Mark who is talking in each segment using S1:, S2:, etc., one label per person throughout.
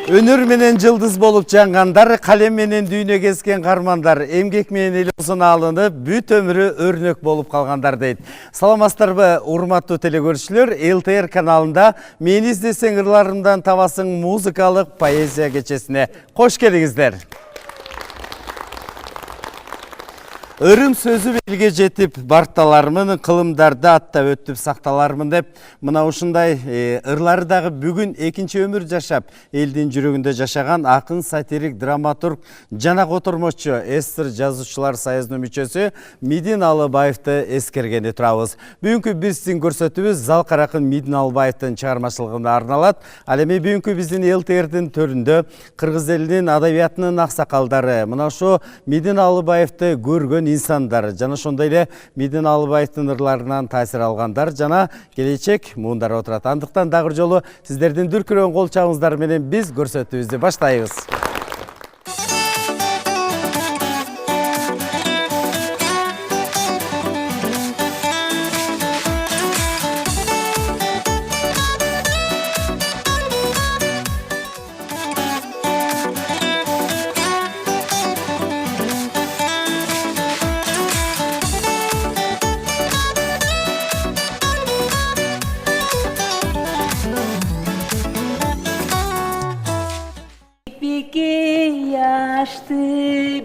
S1: Өнөр менен жылдыз болуп жаңгандар, калем менен дүйнө кезген кармандар, эмгек менен эл озуна алынып, бүт өмүрү өрнөк болуп калгандар дейт. Саламатсыздарбы, урматтуу телекөрүүчүлөр, ЛТР каналында Мени издесең ырларымдан табасың музыкалык поэзия кечесине кош келиңиздер. Өрüm сөзі белге жетіп, барталарымын қылымдарда атта өттіп сақталармын деп, мына ушундай ырлары дағы бүгін экинчи өмір жашап, элдин жүрөгүндө жашаган акын, сатирик, драматург, жана котормочу, эстер жазуучулар союзунун мүчөсү Мидин Алыбаевди эскергени турабыз. Бүгүнкү биздин көрсөтүүбүз Залкар акын Мидин Алыбаевдин чыгармачылыгына арналат. Ал эми бүгүнкү биздин ЛТРдин төрүндө кыргыз элинин адабиятынын аксакалдары, мына ушу Мидин Алыбаевди көргөн инсандар, жана ошондой эле Мидин Алыбаевдин ырларынан таасир алгандар жана келечек муундар отурат. Андыктан дагы жолу сиздердин дүркүрөң кол чабыңыздар менен биз көрсөтүүбүздү баштайбыз.
S2: Yaştı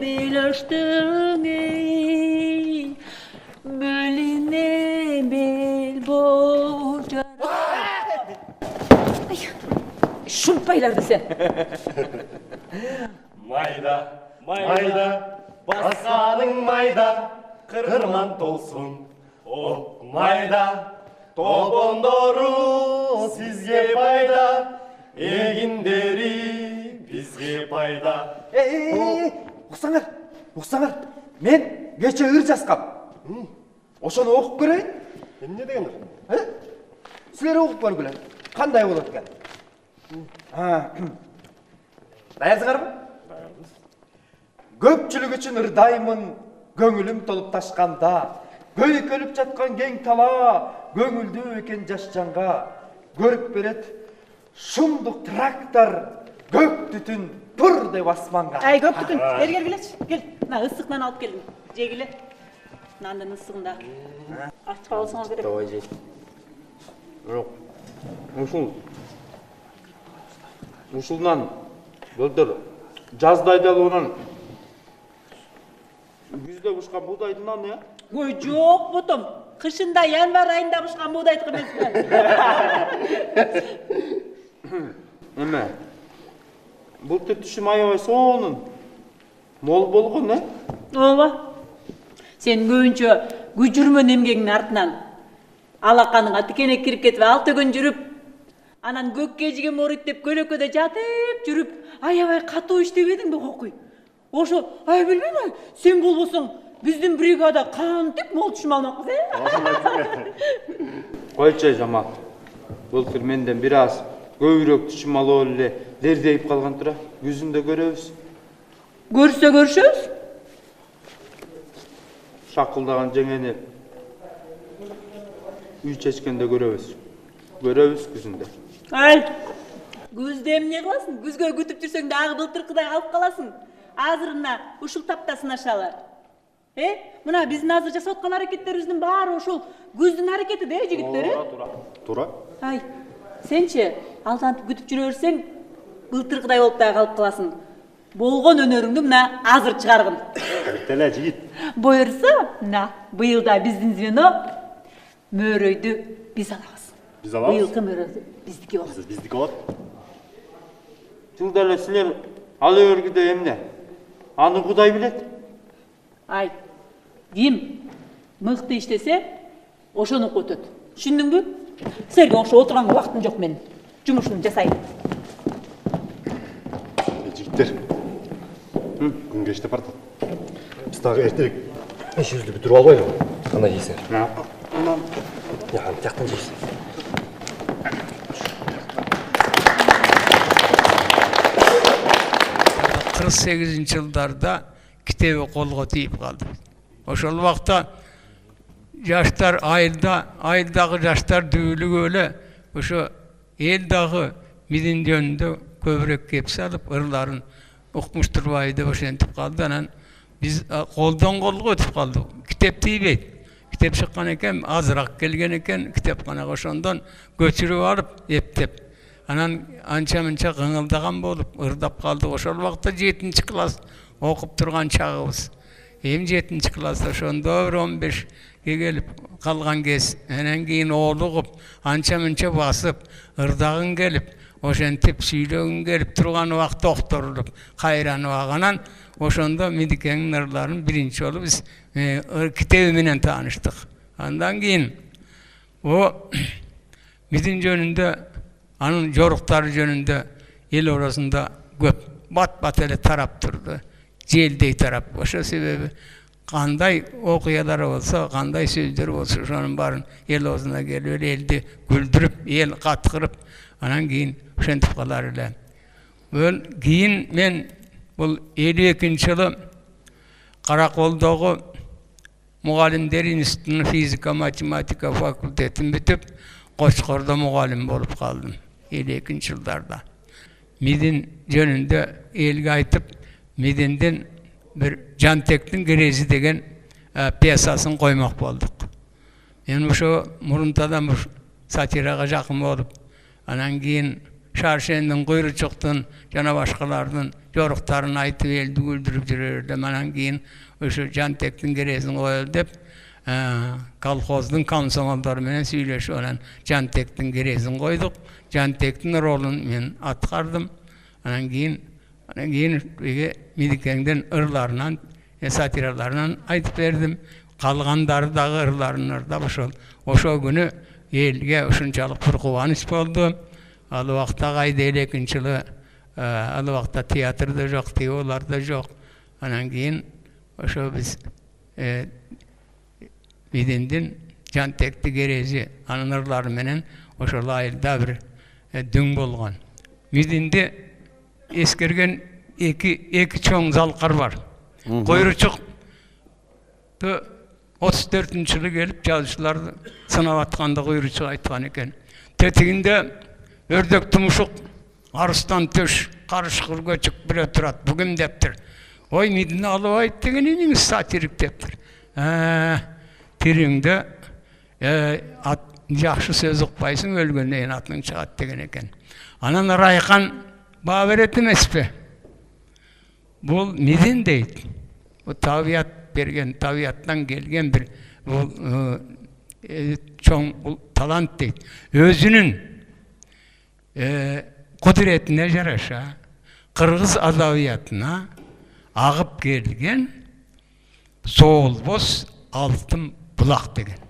S2: belöştün ey, bölüne bel boğacar. Şumpaylardı sen.
S3: Mayda, mayda, baskanın mayda, kırman tolsun. Oh mayda, topondorу sizge payda, eginderi bizge payda.
S4: Уксаңар, мен кече ыр жазгам. Ошону окуп көрөйүн.
S3: Эмне деген ыр?
S4: Силер окуп көргүлө. Кандай болот экен? Даярсыңарбы?
S3: Даярбыз.
S4: Көпчүлүк үчүн ырдаймын, көңүлүм толуп ташканда. Көйкөлүп жаткан кең тала, көңүлдүү экен жаш жанга. Көрүп берет шумдук трактор, көк түтүн тур деп асманга.
S2: Ай көк түтүн, келечи. Кел, мына ысык нан алып келдим. Жегиле. Нандын ысыгында. Ачып алсаңар керек.
S3: Давай жей. Жок. Ушулдан бөлдөр жаздай далуунан күздө бушкан буудайдын наны я?
S2: Ой, жок ботом. Кышында январь айында бушкан буудайдыкы эмес.
S3: Эме? Бул түтүшүм аябай сонун мол болгон,
S2: Ооба. Сен көбүнчө күжүрмөн эмгегиңдин артынан алаканыңа тикенек кирип кетип, ал төгөн жүрүп, анан көккө жиген морит деп көлөкөдө жатып жүрүп, аябай катуу иштебедиңби кокуй? Ошо, ай билбейм, сен болбосоң биздин бригада кантип мол түшүм алмакпыз,
S3: Койчу Жамал. Былтыр менден бир аз көбүрөөк түшүм алып эле дердейип калган тура. Күзүндө көрөбүз.
S2: Көрүшөбүз.
S3: Шакылдаган жеңени үй чечкенде көрөбүз. Көрөбүз күзүндө.
S2: Ай, күздө эмне кыласың? Күзгө күтүп жүрсөң дагы былтыркыдай алып каласың. Азыр мына ушул тапта сынашалы. Мына биздин азыр жасап аткан аракеттерибиздин баары ушул күздүн аракети да, жигиттер?
S3: Тура.
S2: Ай, сенчи алтантып күтүп жүрө берсең, былтыркыдай болуп дагы калып каласың. Болгон өнөрүңдү мына азыр чыгаргын.
S3: Теле жигит.
S2: Буйрса, мына быйылда биздин звено мөөрөйдү биз алабыз.
S3: Биз алабыз?
S2: Быйылкы мөөрөйдү биздики болот.
S3: Биздики болот. Жылда эле силер ала өргүдө эмне? Аны Кудай билет.
S2: Ай, ким мыкты иштесе, ошонуку өтөт. Түшүндүңбү? Силерге ошо отурганга убактым жок менин. Жумушумду жасайын.
S5: Жигиттер, күн кечте бартат. Биз дагы эртерээк ишибизди бүтүрүп албайлыбы? Кандай жейсиңер? Аны тияктан жейсиң.
S6: 48-жылдарда китеби колго тийип калды. Ошол убакта жаштар айылдагы жаштар дүүлүгү эле ошо эл дагы Мидин жөнүндө köbürek kep salıp ırların ukmuşturbayı da oşentip kaldı. Anan biz koldan kolga ötüp kaldık. Kitap tiyibeyt. Kitap çıkkan eken, azırak gelgen eken, kitapxana oşondan göçürüp alıp eptep. Anan ança-mınça gıngıldagan bolup ırdap kaldık. Oşol wagtda 7-nji klas okup turgan çağыбыз. Hem 7-nji klasda oşonda 15 gelip kalgan kez. Enen keyin oğlugup, ança-mınça basıp, ırdagın gelip, oşentip süylögün gelip turgan wagt doktorlup, kayran waganan oşonda Midike'nin ırların birinci olup biz kitebi menen tanıştık. Andan keyin o Midin jönünde, anın joruktары jönünde el orasında köp bat ele tarap turdu. Jeldey tarap. Oşo sebebi kanday okuyaları olsa, kanday sözleri olsa şonun barın el orasına geliyor, eldi güldürüp, el katkırıp, anan keyin oşentip kalar ele. Böl keyin men bul 52-nji ýyly Karakoldagy Mugallimler Institutynyň fizika matematika fakultetini bitip, Koçkorda mugallim bolup kaldım 52-nji ýyllarda. Midin jönünde elge aytyp, Midinden bir Jantek'tin Gerezi degen piyasasyny koymak bolduk. Men oşo muruntadan bir satiraga jakyn bolup, anan keyin Şarşen'den, Guyruçuk'tan, jana başkalardan joruktaryny aytyp eldi güldürüp jürerdim. Anan keyin oşo Jantek'tin Gerezini koýaly dep, kolhozdun komsomolları menen süýleşip olan Jantek'tin Gerezini koyduk. Jantek'tin rolun men atkardım. Anan keyin Midike'den ırlarından, satiralarından aytyp berdim. Kalgandary dagı ırlarynda oşo günü elge oşunçalyk bir kuwanyç boldu. Al wagtda gaýda 52-nji ýyly, al wagtda teatr da jok, teolar da jok. Anan keyin oşo biz Midenden Jantek'ti Gerezi anırlary menen oşo laýylda bir düň bolgan. Midende eskergen iki çoň zalkar bar. Guyruçuk 34-nji ýyly gelip ýazgıçylar sınap atkanda Guyruçuk aýtgan eken. Tetiginde ördek tumuşuk, arıstan töş, karışkır göçük bile turat, bugün deptir. Oy midini alıp ayt degeniniz satirik deptir. Tirinde yaxşı söz ukpaysın, ölgöndeyin atın çağat degen eken. Anan raykan bağ beret emespe. Bu midin deyit. Bu tabiat bergen, tabiattan gelgen bir çoğun talant deyit. Özünün kudretine jaraşa Kırgız adabiyatyna agıp gelgen Soğulboz altın bulak degen.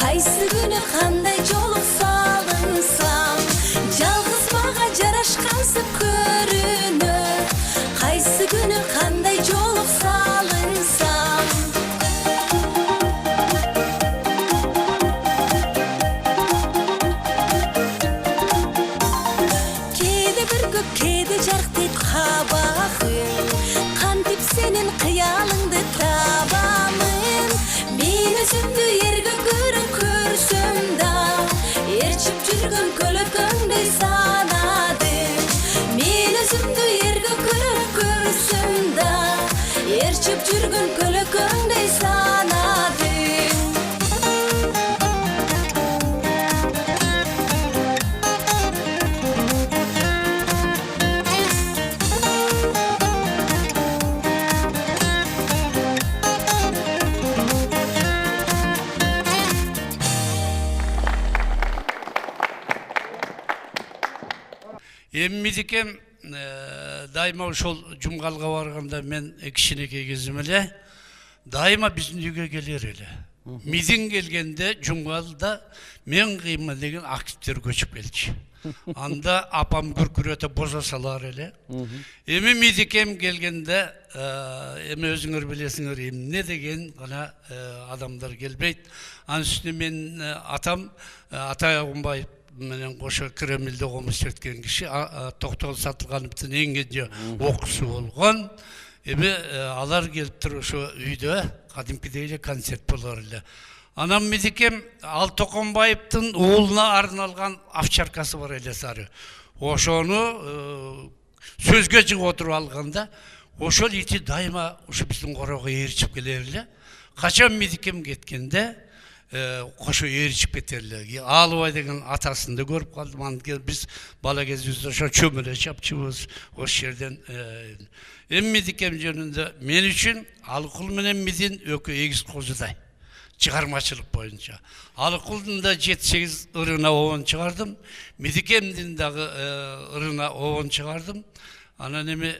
S7: Kaysı günü kanday jolup salınsam, jalgız maga Эммидикем дайыма ошол жумгалга барганда мен кичинекей кезим эле дайыма биздин үйгө келер эле. Мидин келгенде жумгалда мен кыйма деген активдер көчүп келчү. Анда апам күркүрөтө боза салар эле. Эми мидикем келгенде эми өзүңөр билесиңер эмне деген гана адамдар келбейт. Анын үстүнө мен атам Атай Агунбаев менен кошо Кремльде комуш өткөн киши Токтогул Сатылгановдун эң кенже окуусу болгон. Эми алар келип туруп ошо үйдө кадимкидей эле концерт болор эле. Анан мидикем Ал Токонбаевдин уулуна арналган овчаркасы бар эле сары. Ошону сөзгө чыгып отуруп алганда, ошол ити дайыма ушу биздин корого ээрчип келер эле. Качан мидикем кеткенде кошо ээрчип кетер эле. Алыбай деген атасын да көрүп калдым. Биз бала кезибизде ошо чөмөлө чапчыбыз ошол жерден. Эми мидикем жөнүндө мен үчүн Алыкул менен Мидин экөө эгиз кожудай. Чыгармачылык боюнча. Алыкулдун да 7-8 ырына обон чыгардым. Мидикемдин дагы ырына обон чыгардым. Анан эми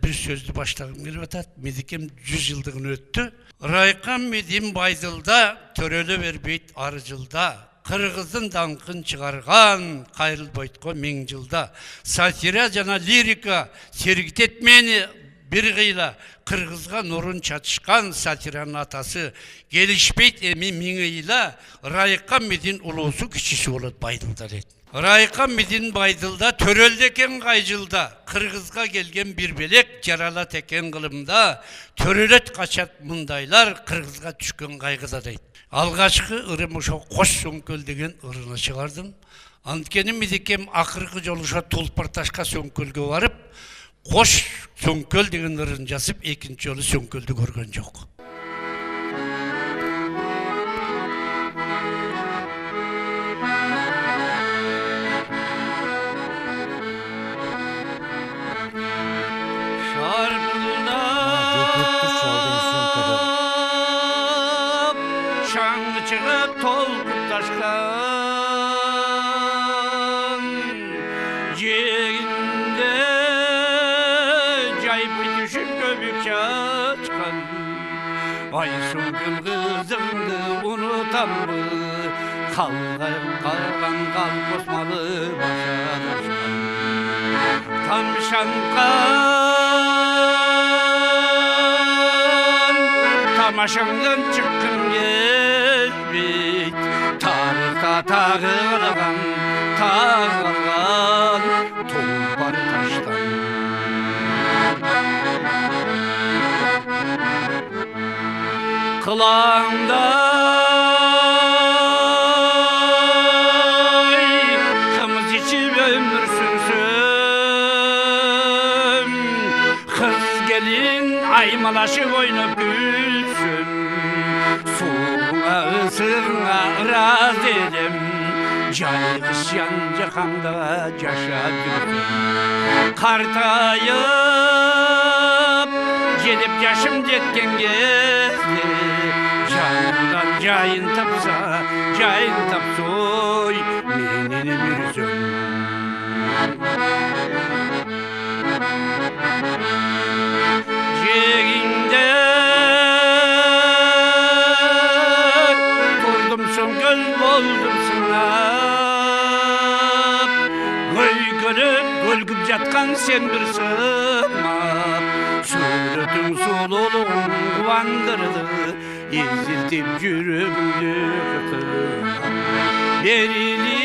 S7: бир сөздү баштагым келип атат. Мидикем 100 жылдыгын өттү. Райкан Мидин Байдылда төрөлө бербейт ар жылда. Кыргыздын даңкын чыгарган кайрылбайтко 1000 жылда. Сатира жана лирика сергитет мени бир кыйла. Кыргызга нурун чачышкан сатиранын атасы келишпейт эми 1000 ыйла. Райкан Мидин улуусу кичиси болот Байдылда дейт. Райкан Мидин Байдылда төрөлдү экен кай жылда. Кыргызга келген бир белек жаралат экен кылымда. Төрөлөт качат мындайлар кыргызга түшкөн кайгыда дейт. Алгачкы ырым ошо Кош сөңкөл деген ырыны чыгардым. Анткени мидикем акыркы жолу ошо Тулпар ташка сөңкөлгө барып, Кош сөңкөл деген ырын жазып, экинчи жолу сөңкөлдү көргөн жок. Çıkıp tolkup taşkan Yerinde cayıp düşüp göbük çaçkan Ay söngül kızımdı unutan mı Kalkayıp kalkan kal kosmalı başa taşkan Tam şankan Tamaşandan çıkkın gelbeyt Tarıkta tağılgan Tağılgan Tulpar taştan Kılağımday Kımız içip ömür sürsün Kız gelin aymalaşıp oynayıp gülsün Soğuğa ısırına raz edim Caygış yan cahanda yaşadım Kartayıp Gelip yaşım jetken gezdi Canımdan cayın tapsa Cayın tapsoy Menini mürzüm Ceginde Turdum söngöl boldum sınap Gölgölüp gölgüp jatkan sen bir sınap Suretің сұлулығын қуандырды Езілтіп жүрегімді қытырған Беріліп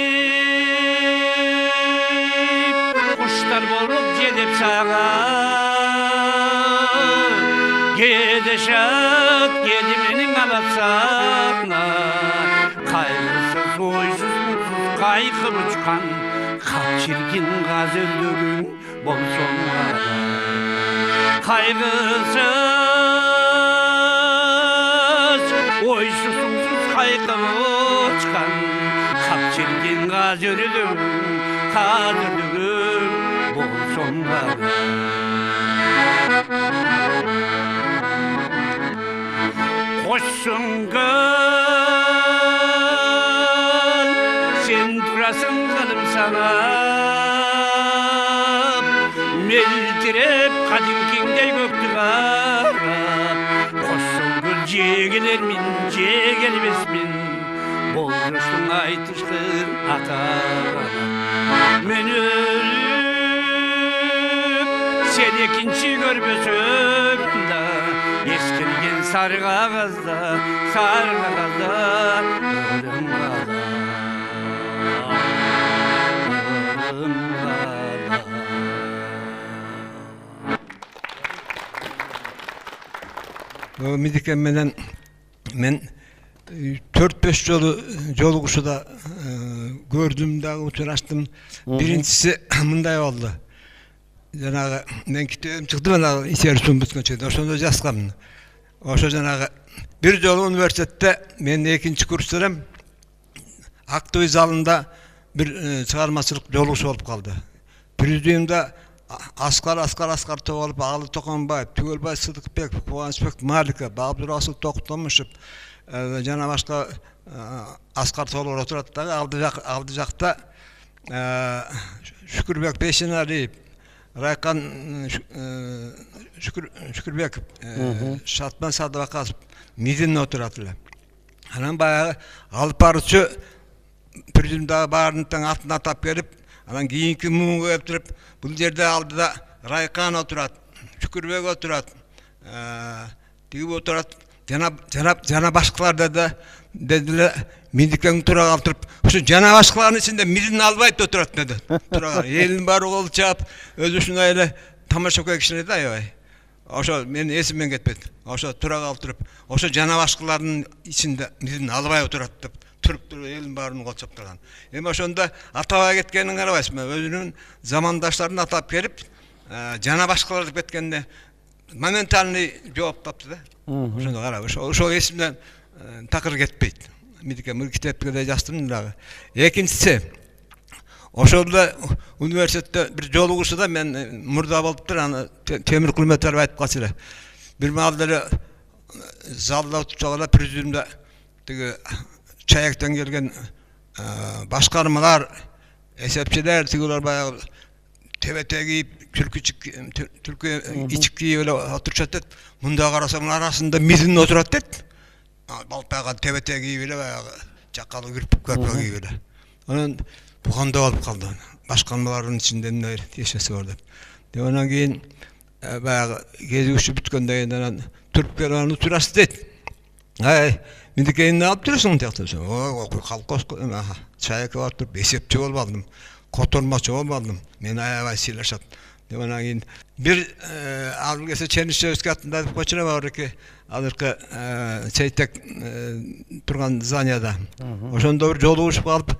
S7: құштар болып жетіп саған Кедешат кеді менің алапсағына Қайғысыз ойсыз мұңсыз қайқып ұшқан Қап шіркін ғазілдігің болсын ғана Kaygısız, oysuzsuz kaygım uçkan Kap çirkin gazürlüm, kadürlüm Bolsun bana Koşsun göl, sen durasın kılım sana мелтиреп кадимкиңдей көктү карап кошсол гүл жегелермин жегелбесмин болжоштун айтышкын атагана мен өлүп сен экинчи көрбөсөм да ескирген сары кагазда ölüm kala
S8: Midikem menen men 4-5 жолугушуда көрдүм дагы учурашдым. Биринчиси мындай болду. Жанагы мен китебим чыкты мына исерсүн бүткөнчө. Ошондо жазгам. Ошо жанагы бир жолу университетте мен 2-нчи курстарым актовый залында бир чыгармачылык жолугушу болуп калды. Президиумда Аскар Тоголуп, Алы Токонбаев, Түгөлбай Сыдыкбеков, Кубанычбек Малика, Бабдыр Асыл Токтомушев, жана башка Аскар Тоголуп отурат дагы алды жакта Шүкүрбек Бейшеналиев, Райкан Шүкүрбеков, Шатман Садыбакасов мидин отурат эле. Анан баягы алып баруучу президиумдагы баарынын атын атап берип, анан кийинки муңга келип туруп, бул жерде алдыда Райкан отурат, Шүкүрбек отурат, тиги отурат, жана башкалар дедиле Мидикең тура калып туруп, ошо жана башкалардын ичинде мидин албайт отурат деди. Тура элин баары кол чаап, өзү ушундай эле тамаша киши да аябай. Ошо мен эсимден кетпейт. Ошо тура калып туруп, ошо жана башкалардын ичинде мидин албай отурат деп туруп элин баарын кол чаап турган. Эми ошондо атабай кеткенин карабайсызбы? Өзүнүн замандаштарын атап келип, жана башкалар деп кеткенде моментальный жооп тапты да. Ошондо карап, ошо эсимден такыр кетпейт. Мидикем китепке да жаздым дагы. Экинчиси, ошолда университетте бир жолугушуда мен мурда болуптур, аны Темир Кулметов айтып калчу эле. Бир маалда эле залда отурчу президиумда тиги Чаяктан келген башкармалар, эсепчилер, тигилер баягы тебете кийип, түлкү ичик кийип эле отурушат дейт. Мында карасаң арасында мидин отурат дейт. Балпага тебете кийип эле баягы жаккалы көрпө кийип эле. Анан буганда болуп калды. Башкармалардын ичинде эмне эшеси бар деп. Анан кийин баягы кезигиши бүткөндөн кийин анан туруп келип анан учурашты дейт. Мидикейни алып жүрөсүң деп атасың. Колхоз Чайка барып туруп эсепчи болуп алдым. Котормочу болуп алдым. Мен аябай сыйлашат. Деп анан кийин бир ал кесе Чернышевский атында деп койчу бар эки азыркы Чейтек турган зданияда. Ошондо бир жолугушуп калып,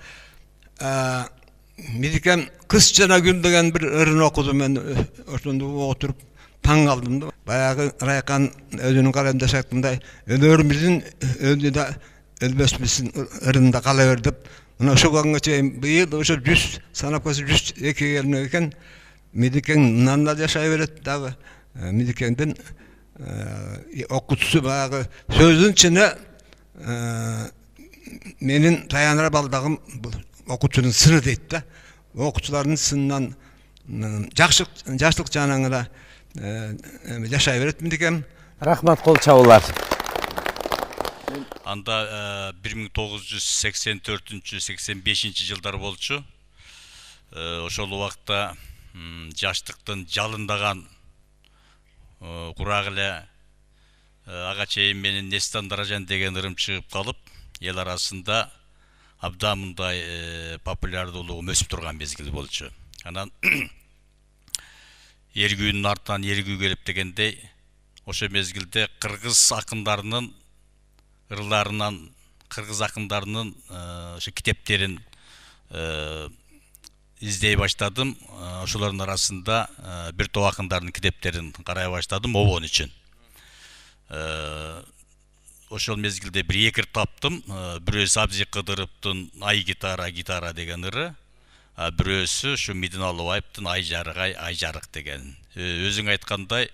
S8: Мидикем кыз жана гүл деген бир ырын окуду. Мен ошондо отуруп таң калдым да. Баягы Райкан өзүнүн калемде шактындай өнөрүбүздүн өзү да өлбөсүбүздүн ырында кала бер деп. Мына ошо күнгө чейин быйыл ошо 100 санап койсо 102 келген экен. Мидикең мындан да жашай берет дагы. Мидикеңдин окуучусу баягы сөздүн ичине менин таянар балдагым окуучунун сыны дейт да. Окуучулардын сынынан жакшылык жагынан да жашай берет Мидикем.
S1: Рахмат, кол чабуулар.
S9: Анда 1984-85 жылдар болчу. Ошол убакта жаштыктын жалындаган курак эле ага чейин менен Нестан Даражан деген ырым чыгып калып, эл арасында абдан мындай популярдуулугу өсүп турган мезгил болчу. Анан эргүүнүн артынан эргүү келип дегендей, ошо мезгилде кыргыз акындарынын ырларынан, кыргыз акындарынын ошо китептерин издей баштадым. Ошолордун арасында бир топ акындардын китептерин карай баштадым обон үчүн. Ошол мезгилде бир экир таптым. Бирөөсү Абзи Кыдыровдун Ай гитара деген ыры, бирөөсү ушу Мидин Алыбаевдин Ай жарык деген. Өзүң айткандай,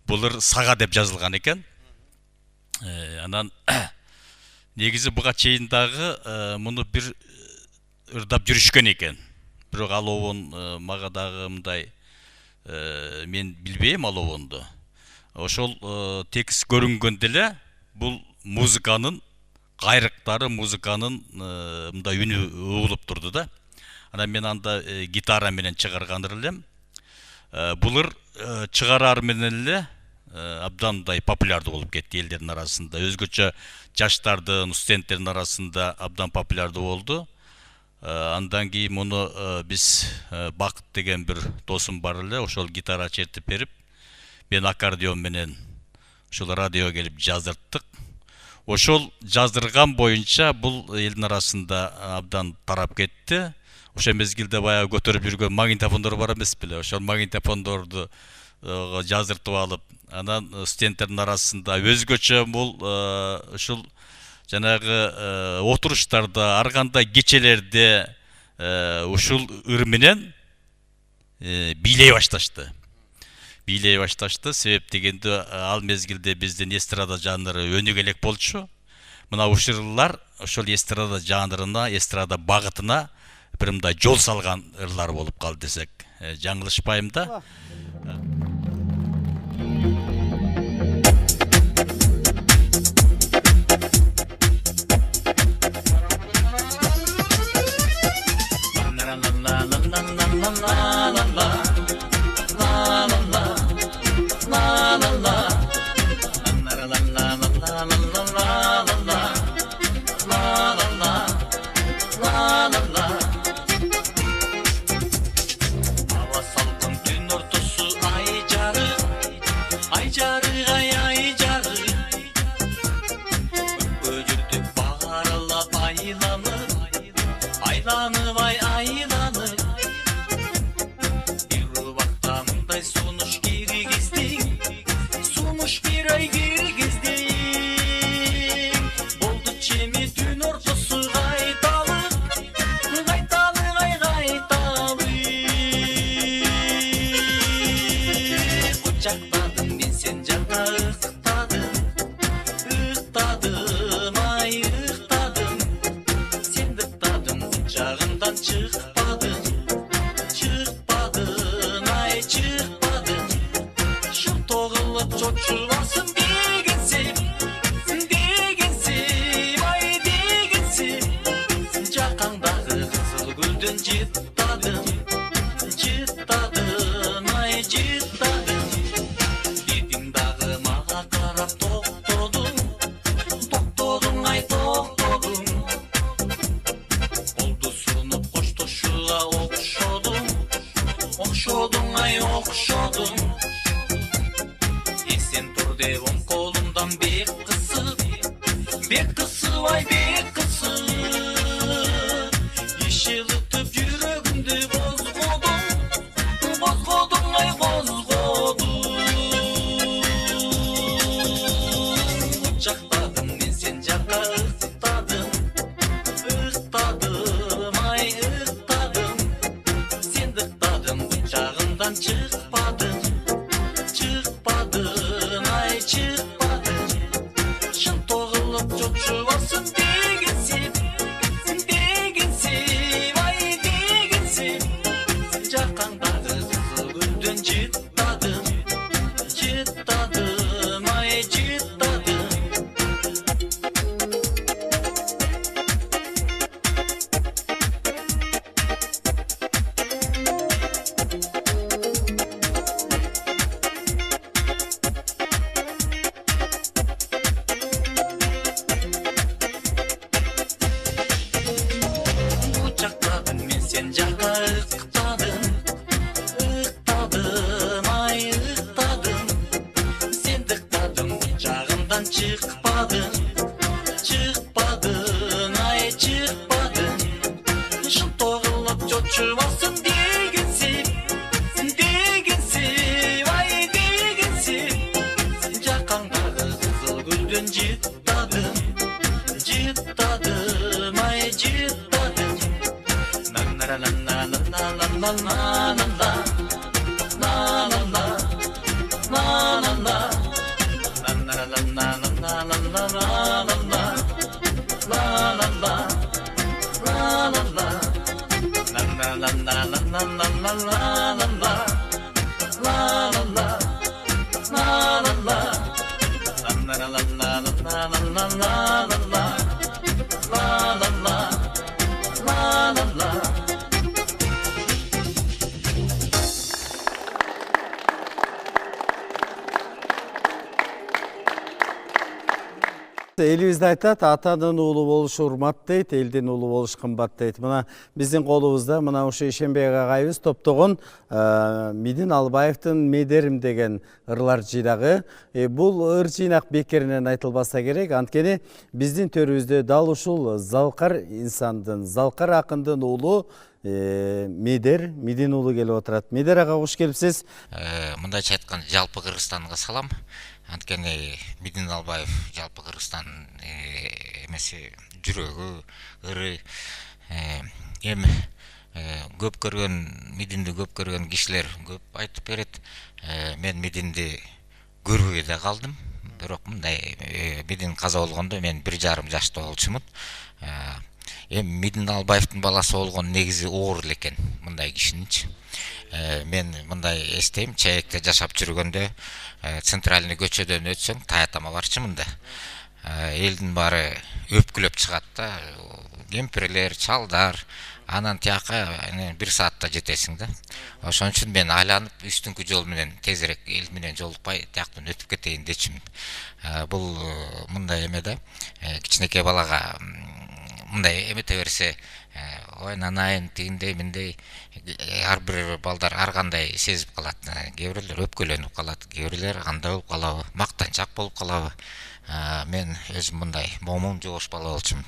S9: бул ыр сага деп жазылган экен. Анан негизи буга чейин дагы муну бир ырдап жүрүшкөн экен. Бирок ал обон мага дагы мындай мен билбейм алуунду. Ошол текст көрүнгөндө эле бул музыканын кайрыктары, музыканын мындай үнү угулуп турду да. Анан мен анда гитара менен чыгарган элем. Булар чыгарар менен эле абдан мындай популярдуу болуп кетти элдердин арасында. Өзгөчө жаштардын, студенттердин арасында абдан популярдуу болду. Андан кийин муну биз Бакыт деген бир досум бар эле, ошол гитара чертип берип, мен аккордеон менен ошол радиого келип жаздырттык. Ошол жаздырган боюнча бул элдин арасында абдан тарап кетти. Ошол мезгилде баягы көтөрүп жүргөн магнитофондор бар эмес беле? Ошол магнитофондорду жаздыртып алып, анан студенттердин арасында өзгөчө бул ушул жанагы отуруштарда, ар кандай кечелерде ушул ыр менен бийлей башташты. Себеп дегенде ал мезгилде биздин эстрада жанры өнүгө элек болчу. Мына ушул ырлар ошол эстрада жанрына, эстрада багытына бир мындай жол салган ырлар болуп калды десек, жаңылышпайм да.
S1: Элибизде айтат, атанын уулу болуш урмат дейт, элдин уулу болуш кымбат дейт. Мына биздин колубузда мына ушу Ишенбек агайыбыз топтогон Мидин Албаевдин Медерим деген ырлар жыйнагы. Бул ыр жыйнак бекеринен айтылбаса керек, анткени биздин төрүбүздө дал ушул залкар инсандын, залкар акындын уулу Мидин уулу келип отурат. Медер ага кош келипсиз.
S10: Мындайча айтканда жалпы Кыргызстанга салам. Анткени Мидин Албаев жалпы Кыргызстан эмеси жүрөгү, ыры. Эми көп көргөн, Мидинди көп көргөн кишилер көп айтып берет. Мен Мидинди көрбөй да калдым. Бирок мындай Мидин каза болгондо мен 1,5 жашта болчумун. Эми Мидин Албаевдин баласы болгон негизи оор эле экен мындай кишининчи. Мен мындай эстейм, Чаекте жашап жүргөндө центральный көчөдөн өтсөң, Таятама барчымында. Элдин баары өпкүлөп чыгат да, кемпирлер, чалдар, анан тияка 1 саатта жетесиң да. Ошон үчүн мен айланып, үстүңкү жол менен тезирээк эл менен жолукпай, тияктан өтүп кетейин дечимин. Бул мындай эме да, кичинекей балага мындай эмете берсе, ой нанайын тигиндей миндей ар бир балдар ар кандай сезип калат. Кээ бирлер өпкөлөнүп калат, кээ бирлер кандай болуп калабы, мактанчак болуп калабы. Мен өзүм мындай момун жоош бала болчумун.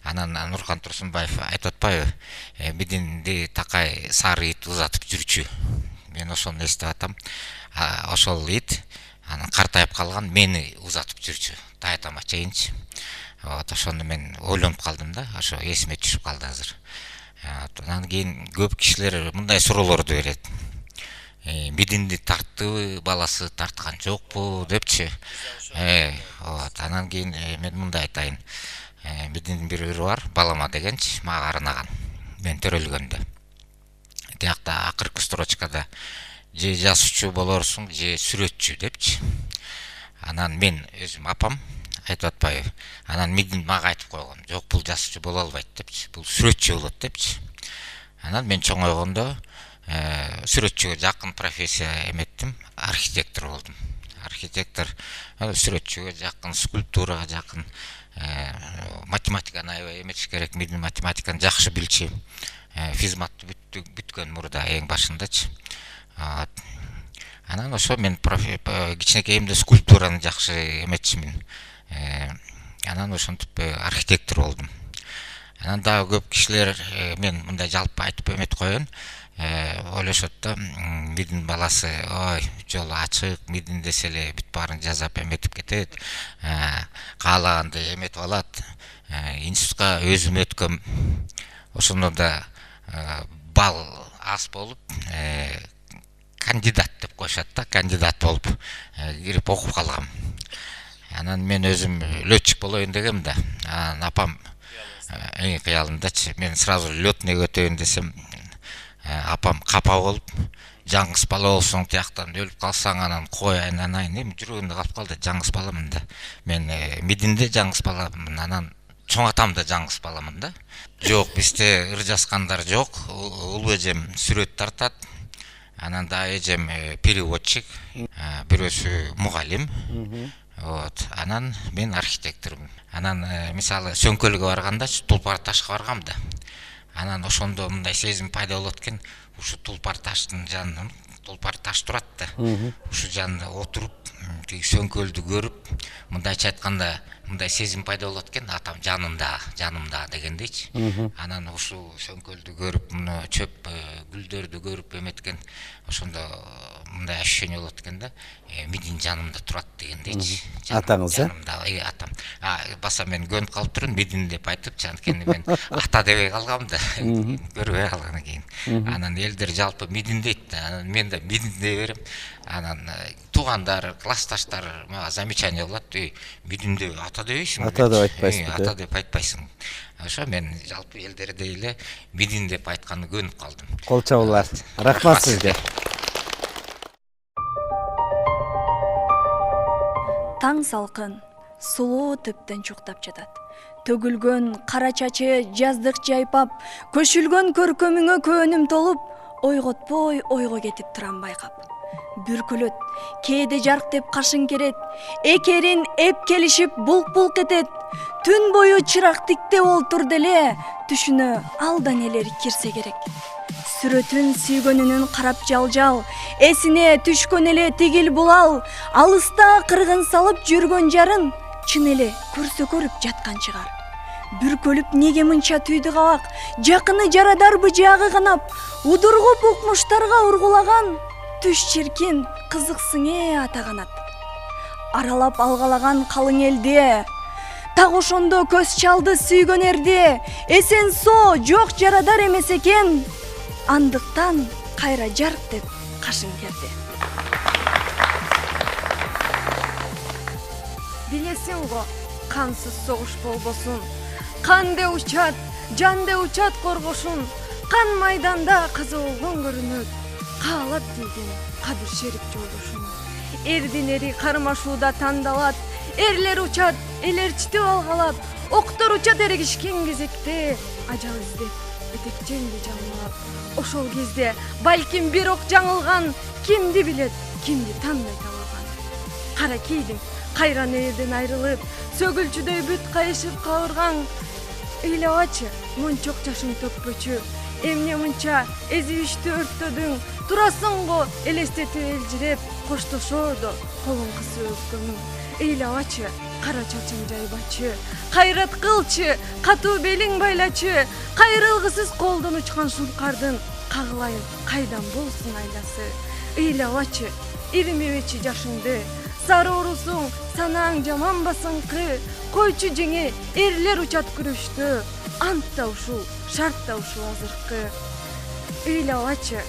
S10: Анан Нуркан Турсунбаев айтып атпайбы, Мидинди такай сары ит узатып жүрчү. Мен ошону эстеп атам. Ошол ит анан картайып калган мени узатып жүрчү. Таятама чейинчи. Ошону мен ойлонуп калдым да, ошо эсиме түшүп калды азыр. Анан кийин көп кишилер мындай суроолорду берет. Мидинди тарттыбы, баласы тарткан жокпу депчи. Анан кийин мен мындай айтайын. Мидиндин бир ыры бар, балама дегенчи, мага арнаган. Мен төрөлгөндө. Тиякта акыркы строчкада же жазуучу болорсуң, же сүрөтчү депчи. Анан мен өзүм апам айтып атпайбы. Анан Мидин мага айтып койгон, жок бул жазуучу боло албайт депчи, бул сүрөтчү болот депчи. Анан мен чоңойгондо сүрөтчүгө жакын профессия эметтим, архитектор болдум. Архитектор сүрөтчүгө жакын, скульптурага жакын, математиканы аябай эметиш керек. Мидин математиканы жакшы билчү. Физматты бүткөн мурда эң башындачы. Анан ошо мен кичинекейимде скульптураны жакшы эметчимин. Анан ошентип архитектор болдум. Анан дагы көп кишилер мен мындай жалпы айтып эметип коеюн. Ойлошот да, Мидин баласы, ой, жолу ачык, Мидин десе эле бүт баарын жазап эметип кетет. Каалаганды эметип алат. Институтка өзүм өткөм. Ошондо да бал аз болуп, кандидат деп коюшат да, кандидат болуп кирип окуп калгам. Анан мен өзүм летчик болоюн дегем да. Апам эң кыялымдачы, мен сразу лётныйга өтөйүн десем, апам капа болуп, жаңгыс бала болсоң тияктан өлүп калсаң анан кой айнанайын, эми жүрөгүмдө калып калды, жаңгыс баламын да. Мен Мидинде жаңгыс баламын, анан чоң атам да жаңгыс баламын да. Жок, бизде ыр жазгандар жок. Улуу эжем сүрөт тартат. Анан да эжем переводчик, бирөөсү мугалим. Анан мен архитектормун. Анан мисалы Сөңкөлгө барганда Тулпар ташка баргам да. Анан ошондо мындай сезим пайда болот экен, ушу Тулпар таштын жанында Тулпар таш турат да. Ушу жанында отуруп, тиги Сөңкөлдү көрүп, мындайча айтканда мындай сезим пайда болот экен, атам жанымда дегендейчи. Анан ушу Сөңкөлдү көрүп, муну чөп гүлдөрдү көрүп эметкен, ошондо мындай ощущение болот экен да. Мидин жанымда турат дегендейчи.
S1: Атаңыз,
S10: жанымда, атам. Баса мен көнүп калып турмун, Мидин деп айтыпчы, анткени мен ата дебей калгам да, көрбөй калгандан кийин. Анан элдер жалпы Мидин дейт да, анан мен да Мидин дей берем. Анан туугандар, классташтар мага замечание кылат, Мидин деп ата дебейсиң.
S1: Ата деп айтпайсың.
S10: Ата деп айтпайсың. Ошо мен жалпы элдердей эле Мидин деп айтканды көнүп калдым.
S1: Кол чабуулар. Рахмат сизге.
S11: таң салкын, сулуу төптөн чуктап жатат. Төгүлгөн кара чачы жаздык жайпап, көшүлгөн көркөмүңө көөнүм толуп, ойготпой ойго кетип турам байкап. Бүркүлөт, кээде жарк деп кашың керет, экерин эп келишип булк-булк этет. Түн бою чырак тиктеп олтурду эле, түшүнө алдан эле кирсе керек. Сүрөтүн сүйгөнүнүн карап жал-жал, эсине түшкөн эле тигил булал, алыста кыргын салып жүргөн жарын чын эле көрсө көрүп жаткан чыгар. Бүркөлүп неге мынча түйдү кабак, жакыны жарадарбы жагы канап, удургуп укмуштарга ургулаган, түш чиркин кызыксың ата канат. Аралап алгалаган калың элди, так ошондо көз чалды сүйгөн эрди, эсен со жок жарадар эмес экен, андыктан кайра жарк деп кашың керди.
S12: Билесиң го, кансыз согуш болбосун. Кан де учат, жан де учат коргошун. Кан майданда кызылгон көрүнөт. Каалап тийген кадыр шерип жолдошун. Эрдин эри кармашууда тандалат. Эрлер учат, элерчитип алгалап. Октор учат эрегишкен кезекте. Ажал издеп, этекченди жалмалап. Ошол кезде балким бир ок жаңылган. Кимди билет, кимди тандай табылган. Кара кийдиң кайран элден айрылып, сөгүлчүдөй бүт кайышып кабыргаң. Ыйлабачы, мончок жашың төкпөчү. Эмне мынча эзибиштүү өрттөдүң, турасың го элестетип элжиреп, коштошоодо колуң кысып өпкөнүң. Ыйлабачы, кара чачың жайбачы, кайрат кылчы, катуу белиң байлачы, кайрылгысыз колдон учкан шулкардын кагылайын кайдан болсун айласы. Ыйлабачы, ирмебечи жашыңды, сары орусуң, санаң жаман басыңкы, койчу жеңе эрлер учат күрөштө, ант да ушул, шарт да ушул азыркы. Ыйлабачы,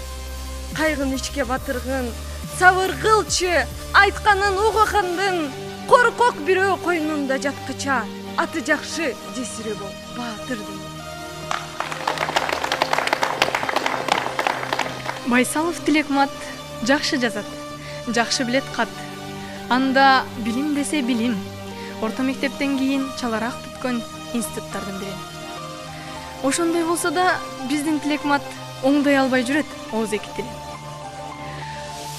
S12: кайгын ичке батыргын, сабыр кылчы, айтканын угакандын, коркок бирөө койнунда жаткыча, аты жакшы жесири бол, баатырдын.
S13: Байсалов Тилекмат жакшы жазат, жакшы билет кат. Анда билим десе билим. Орто мектептен кийин чалараак бүткөн институттардын бири. Ошондой болсо да биздин Тилекмат оңдой албай жүрөт ооз эки тили.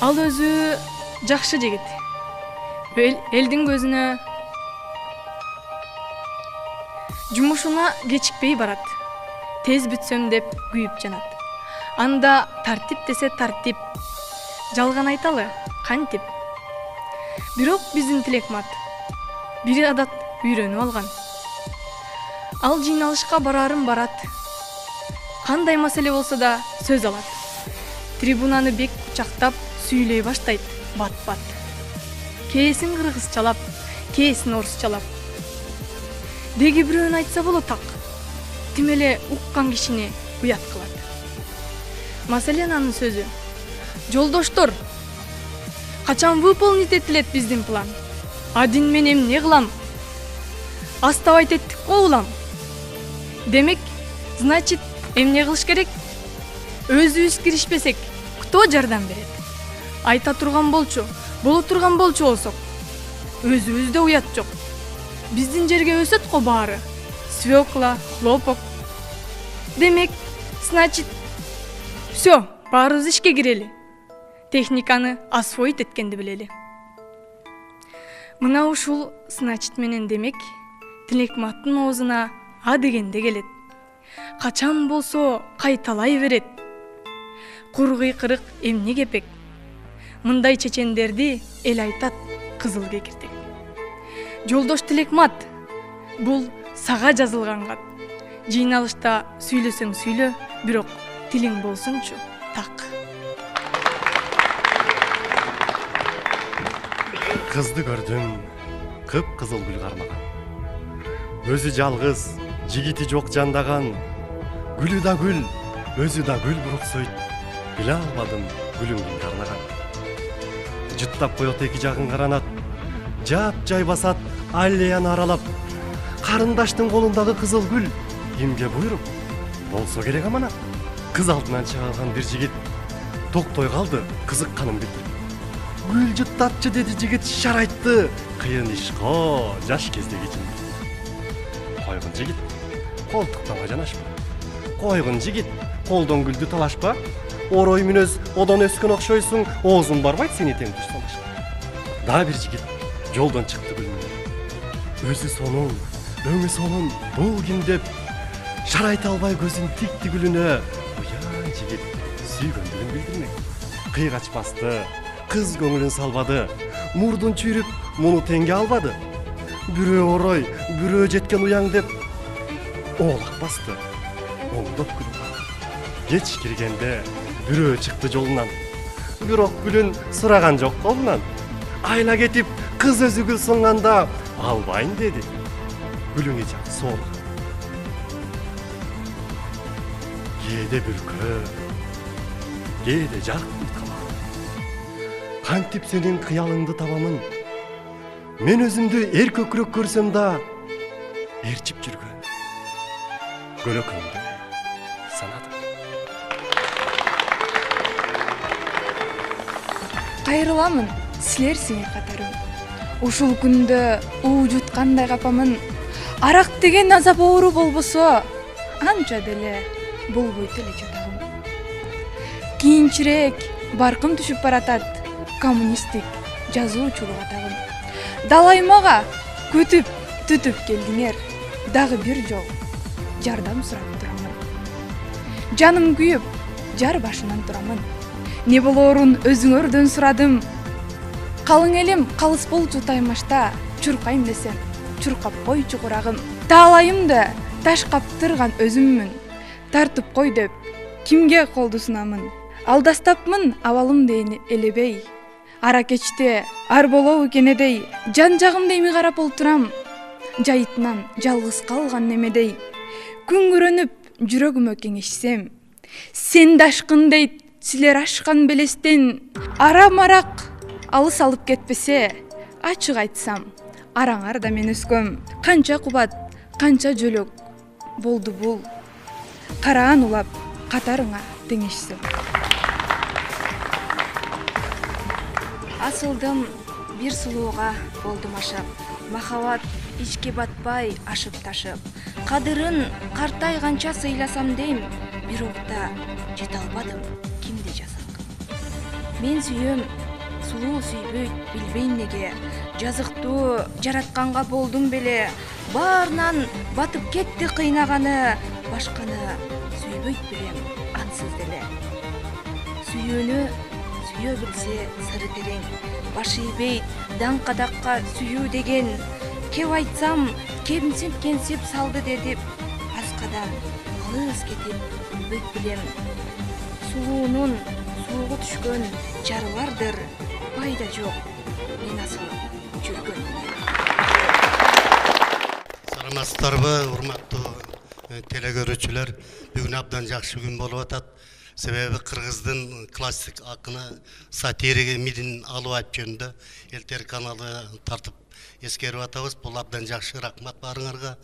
S13: Ал өзү жакшы жигит. Элдин көзүнө жумушуна кечикпей барат. Тез бүтсөм деп күйүп жанат. Анда тартип десе тартип. Жалган айталы, кантип. Бирок биздин Тилекмат бир адат үйрөнүп алган. Ал жыйналышка барарын барат. Кандай маселе болсо да сөз алат. Трибунаны бек кучактап сүйлөй баштайт бат-бат. Кээсин кыргызчалап, кээсин орусчалап. Деги бирөөнү айтса болот так. Тим эле уккан кишини уят кылат. Маселен анын сөзү: жолдоштор, качан выполнить этилет биздин план? Адин мен эмне кылам? Аставайт эттик го улам. Демек, значит, эмне кылыш керек? Өзүбүз киришпесек, кто жардам берет? Айта турган болчу, боло турган болчу болсок. Өзүбүздө уят жок. Биздин жерге өсөт го баары. Свекла, хлопок. Демек, значит, всё, баарыбыз ишке кирели. Техниканы освоить эткенди билели. Мына ушул значит менен демек Тилекматтын оозуна а дегенде келет. Качан болсо кайталай берет. Кургый кырык эмне кепек? Мындай чечендерди эл айтат кызыл кекиртек. Жолдош Тилекмат, бул сага жазылган кат. Жыйналышта сүйлөсөң сүйлө, бирок тилиң болсунчу так.
S5: Кызды көрдүм, кып-кызыл гүл кармаган. Өзү жалгыз, жигити жок жандаган. Гүлү да гүл, өзү да гүл буруксойт. Биле албадым гүлүң кимди арнаган. Жыттап коет эки жагын каранат. Жап-жай басат, аллеяны аралап. Карындаштын колундагы кызыл гүл кимге буйрук? Болсо керек аманат. Кыз алдынан чыгарган бир жигит токтой калды, кызыкканын билдирип. гүл жыттапчы деди жигит шарайтты. Кыйын ишко жаш кездеги жын. Койгун жигит, колтуктанга жанашпа. Койгун жигит, колдон гүлдү талашпа. Орой мүнөз одон өскөн окшойсуң, оозун барбайт сени тең тушталашпа. Дагы бир жигит жолдон чыкты гүлүнө. Өзү сонун, өңү сонун, бул ким деп шарайта албай көзүн тикти гүлүнө. Уян жигит сүйгөндүгүн билдирмек. Кыйгач басты, кыз көңүлүн салбады. Мурдун чүйрүп, муну теңге албады. Бирөө орой, бирөө жеткен уяң деп оолак басты. Оңдоп күлүп. Кеч киргенде бирөө чыкты жолунан. Бирок гүлүн сураган жок колунан. Айла кетип, кыз өзү гүл сунганда албайын деди. Гүлүңө жак сол. Кээде бүркө, кээде жак кала. Кантип сенин кыялыңды табамын. Мен өзүмдү эр көкүрөк көрсөм да ээрчип жүргөн көлөкөңдү санадым.
S13: Кайрыламын силер сиңер катарым. Ушул күндө уу жуткандай капамын. Арак деген азап оору болбосо, анча деле болбойт эле жатагым. Кийинчерээк баркым түшүп баратат коммунисттик жазуучулук атагым. Далаймага күтүп түтүп келдиңер. Дагы бир жол жардам сурап турамын. Жаным күйүп, жар башынан турамын. Не болоорун өзүңөрдөн сурадым. Калың элим калыс болчу таймашта, чуркайм десем, чуркап койчу курагым. Таалайым да таш каптырган өзүммүн. Тартып кой деп кимге колду сунамын. Алдастапмын абалымды элебей. Ара кечте ар болобу кенедей. Жан жагымда эми карап олтурам. Жайытынан жалгыз калган немедей. Күңгүрөнүп жүрөгүмө кеңешсем, сен дашкын дейт силер ашкан белестен. Ара марак алыс алып кетпесе, ачык айтсам, араңар да мен өскөм. Канча кубат, канча жөлөк болду бул. Караан улап катарыңа теңешсем. Асылдым бир сулууга болдум ашап. Махабат ичке батпай ашып ташып. Кадырын картайганча сыйласам дейм, бирок да жете албадым кимди жасакым. Мен сүйөм, сулуу сүйбөйт билбейм неге. Жазыктуу жаратканга болдум беле. Баарынан батып кетти кыйнаганы. Башканы сүйбөйт билем ансыз деле. Сүйүүнү сүйө билсе сыры терең. Баш ийбейт даңкадакка сүйүү деген. Кеп айтсам кемсип салды дедип, аскадан алыс кетип өт билем. Сулуунун сууга түшкөн жарылардыр, пайда жок мен асыл жүргөн.
S14: Саламатсыздарбы, урматтуу телекөрүүчүлөр. Бүгүн абдан жакшы күн болуп атат. Себеби Кыргыздын классик акыны сатирик Мидин Алыбаев жөнүндө Элтер каналы тартып эскерип атабыз. Бул абдан жакшы, рахмат баарыңарга.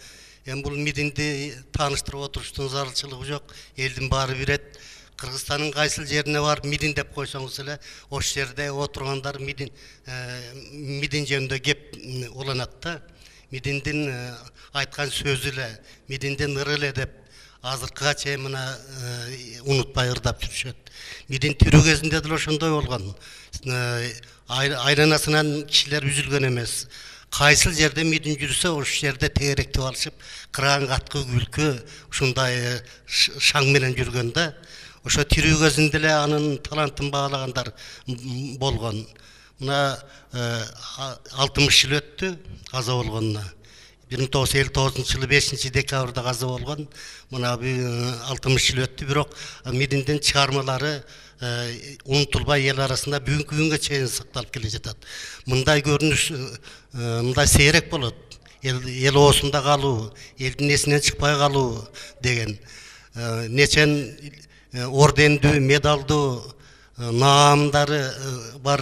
S14: Эми бул Мидинди тааныштырып отуруштун зарылчылыгы жок. Элдин баары билет. Кыргызстандын кайсыл жерине барып Мидин деп койсоңуз эле, ошол жерде отургандар Мидин жөнүндө кеп уланат да. Мидиндин айткан сөзү эле, Мидиндин ыры эле деп азыркыга чейин мына унутпай ырдап жүрүшөт. Мидин тирүү кезинде деле ошондой болгон. Айланасынан кишилер үзүлгөн эмес. Кайсыл жерде Мидин жүрсө, ошол жерде тегеректеп алышып, кыран каткы күлкү ушундай шаң менен жүргөн да. Ошо тирүү кезинде эле анын талантын баалагандар болгон. Мына 60 жыл өттү каза болгонуна. 1959 жылы 5 декабрда каза болгон. Мына 60 жыл өттү, бирок Мидиндин чыгармалары унутулбай эл арасында бүгүнкү күнгө чейин сакталып келе жатат. Мындай көрүнүш, мындай сейрек болот. Эл оосунда калуу, элдин эсинен чыкпай калуу деген. Нечен ордендүү, медалдуу, наамдары бар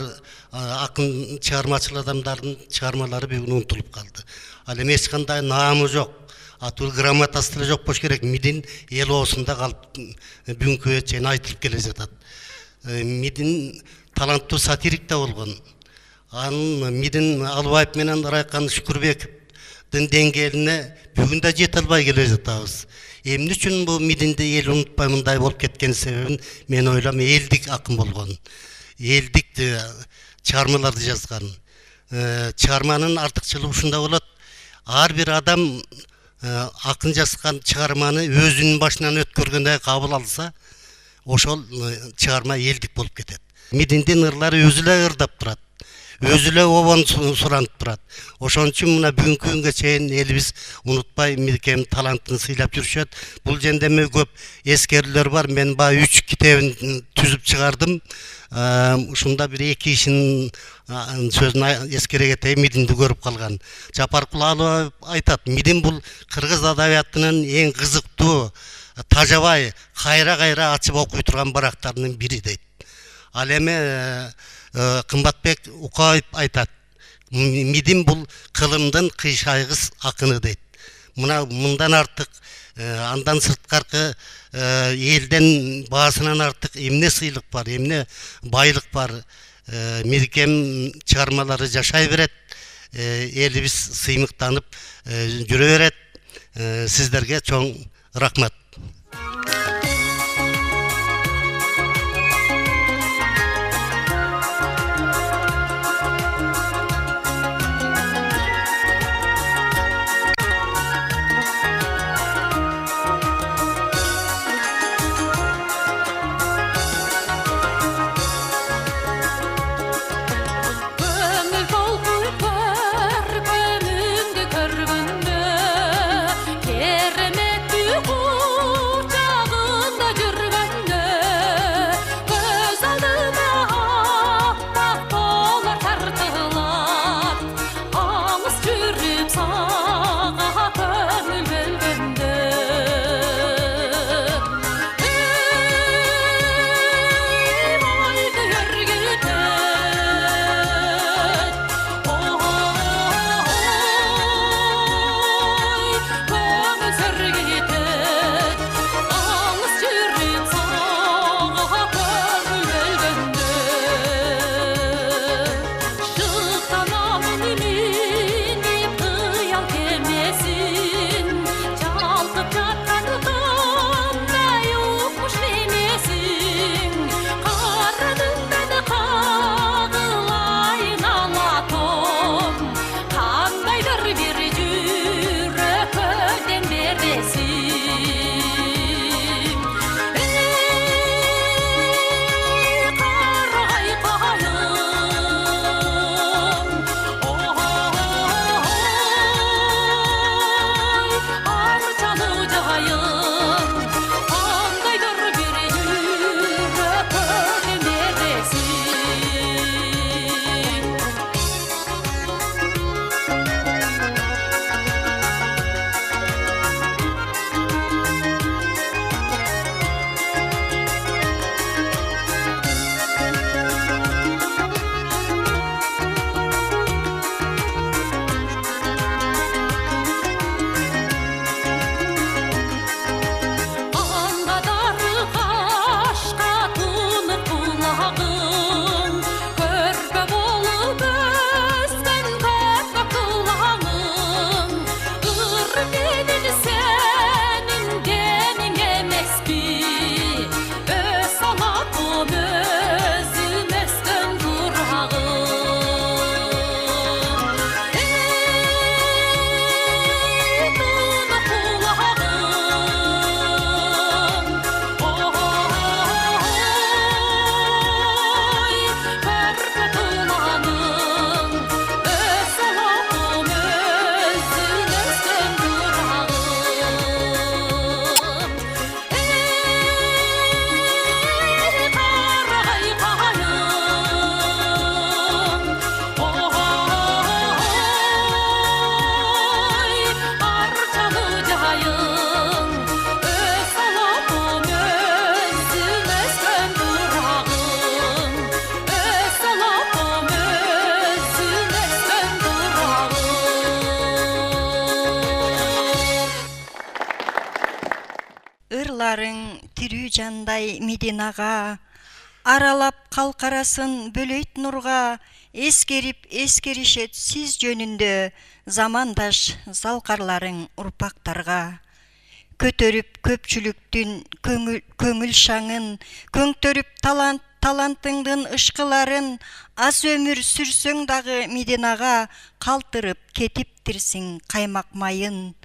S14: акын чыгармачыл адамдардын чыгармалары бүгүн унутулуп калды. Ал эми эч кандай наамы жок, атуу грамотасы деле жок болуш керек. Мидин эл оосунда калып бүгүнкү чейин айтылып келе жатат. Мидин таланттуу сатирик да болгон. анын Мидин Албаев менен Райкан Шүкүрбековдун деңгээлине бүгүн да жете албай келе жатабыз. Эмне үчүн бул Мидинди эл унутпай мындай болуп кеткен себебин мен ойлойм элдик акын болгон. Элдик чыгармаларды жазган. Чыгарманын артыкчылыгы ушунда болот. Ар бир адам акын жазган чыгарманы өзүнүн башынан өткөргөндөй кабыл алса, ошол чыгарма элдик болуп кетет. Мидиндин ырлары өзү эле ырдап турат. Өзү эле обон суранып турат. Ошон үчүн мына бүгүнкү күнгө чейин элибиз унутпай Мидикемдин талантын сыйлап жүрүшөт. Бул жерде көп эскерүүлөр бар. Мен баягы 3 китебин түзүп чыгардым. Ушунда бир 2 ишин сөзүн эскере кетейин, Мидинди көрүп калган. Жапаркул Алыбаев айтат, Мидин бул кыргыз адабиятынын эң кызыктуу, тажабай, кайра ачып окуй турган барактарынын бири дейт. Ал эми Кымбатбек Укаев айтат, Мидин бул кылымдын кыйшайгыс акыны дейт. Мындан артык, андан сырткаркы элден баасынан артык эмне сыйлык бар, эмне байлык бар. Мидикем чыгармалары жашай берет, элибиз сыймыктанып жүрө берет. Сиздерге чоң рахмат.
S15: Ырларың тирүү жандай Мидин ага, аралап калкарасын бөлөйт нурга, эскерип эскеришет сиз жөнүндө замандаш залкарларың урпактарга. Көтөрүп көпчүлүктүн көңүл шаңын, көңтөрүп талантыңдын ышкыларын, аз өмүр сүрсөң дагы Мединага, калтырып кетиптирсиң каймак майын.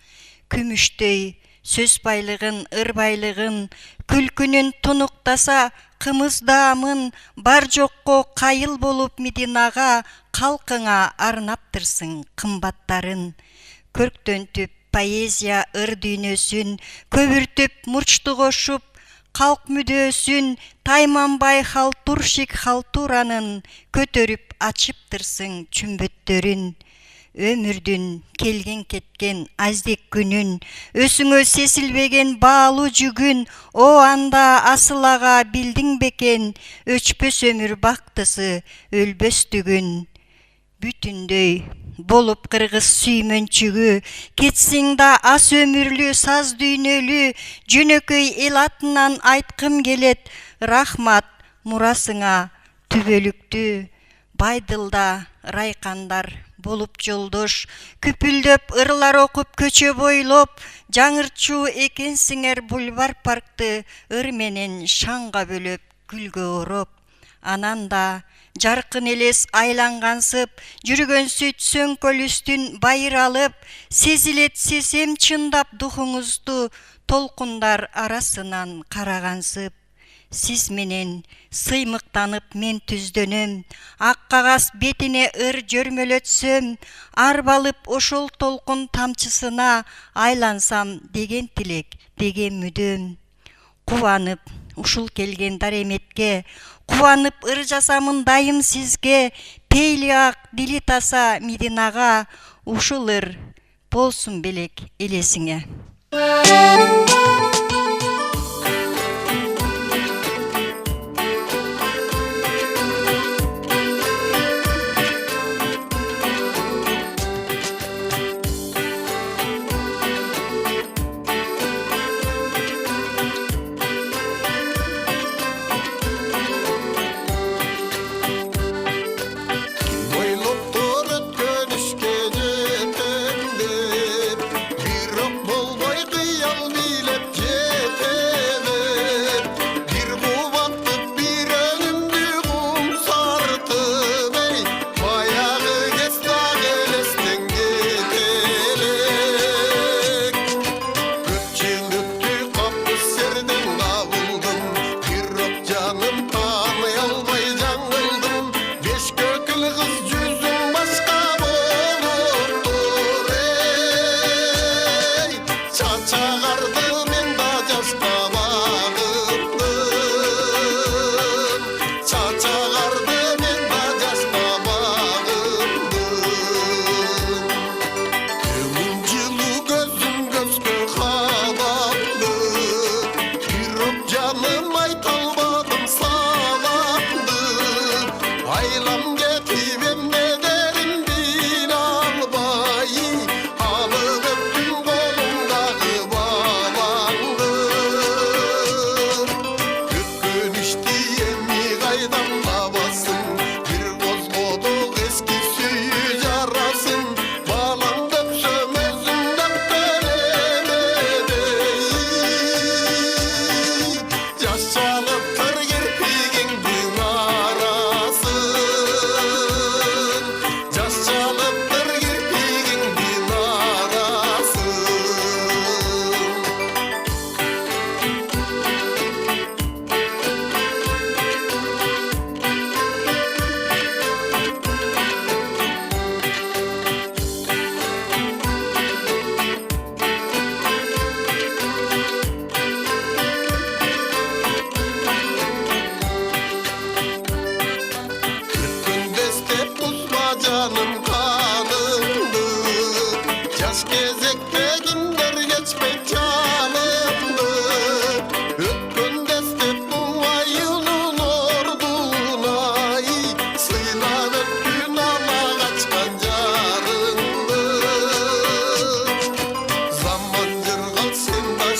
S15: Күмүштөй сөз байлыгын, ыр байлыгын, күлкүнүн тунуктаса кымыз даамын, бар жокко кайыл болуп Мединага, калкыңа арнаптырсың кымбаттарын. Көрктөнтүп поэзия ыр дүйнөсүн, көбүртүп мурчту кошуп, калк мүдөөсүн, тайманбай халтуршик халтуранын, көтөрүп ачыптырсың чүмбөттөрүн. Өмүрдүн келген кеткен аздек күнүн, өсүңө сесилбеген баалуу жүгүн, о анда асыл ага билдиң бекен, өчпөс өмүр бактысы өлбөстүгүн. Бүтүндөй болуп кыргыз сүймөнчүгү, кетсиң да аз өмүрлүү саз дүйнөлүү, жөнөкөй эл атынан айткым келет, рахмат мурасыңа түбөлүктүү. Байдылда райкандар болуп жолдош, күпүлдөп ырлар окуп көчө бойлоп, жаңырчуу экенсиңер бульвар паркты ыр менен шаңга бөлөп гүлгө ороп. Ананда жаркын элес айлангансып, жүргөн сүт сөңкөлүстүн байыр алып, сезилет сезем чындап духуңузду, толкундар арасынан карагансып. Сиз менен сыймыктанып мен түздөнөм, ак кагаз бетине ыр жөрмөлөтсөм, арбалып ошол толкун тамчысына, айлансам деген тилек, деген мүдөм. Кубанып ушул келген дареметке, кубанып ыр жасамын дайым сизге, пейли ак дили таза Мединага, ушул ыр болсун белек элесиңе.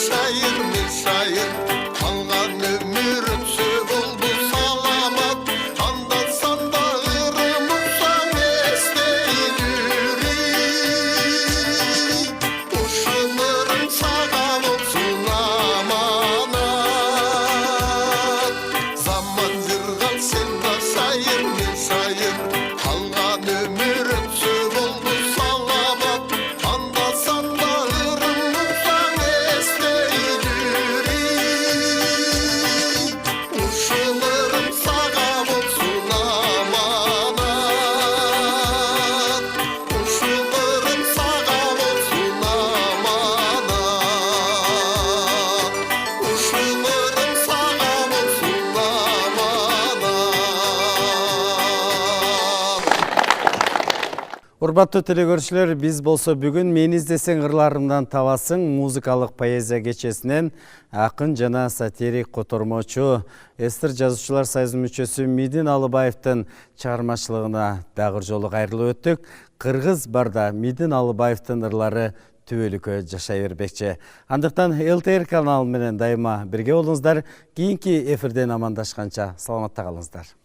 S16: Şair mi şair, kalgan ömür ötse oldu sala.
S1: Урбаттуу телекөрүүчүлөр, биз болсо бүгүн Мени издесең ырларымдан табасың музыкалык поэзия кечесинен акын жана сатирик котормочу, эстер жазуучулар союзунун мүчөсү Мидин Алыбаевдин чыгармачылыгына дагы жолу кайрылып өттүк. Кыргыз барда Мидин Алыбаевдин ырлары түбөлүккө жашай бербекчи. Андыктан ЛТР каналы менен дайыма бирге болуңуздар. Кийинки эфирден амандашканча саламатта калыңыздар.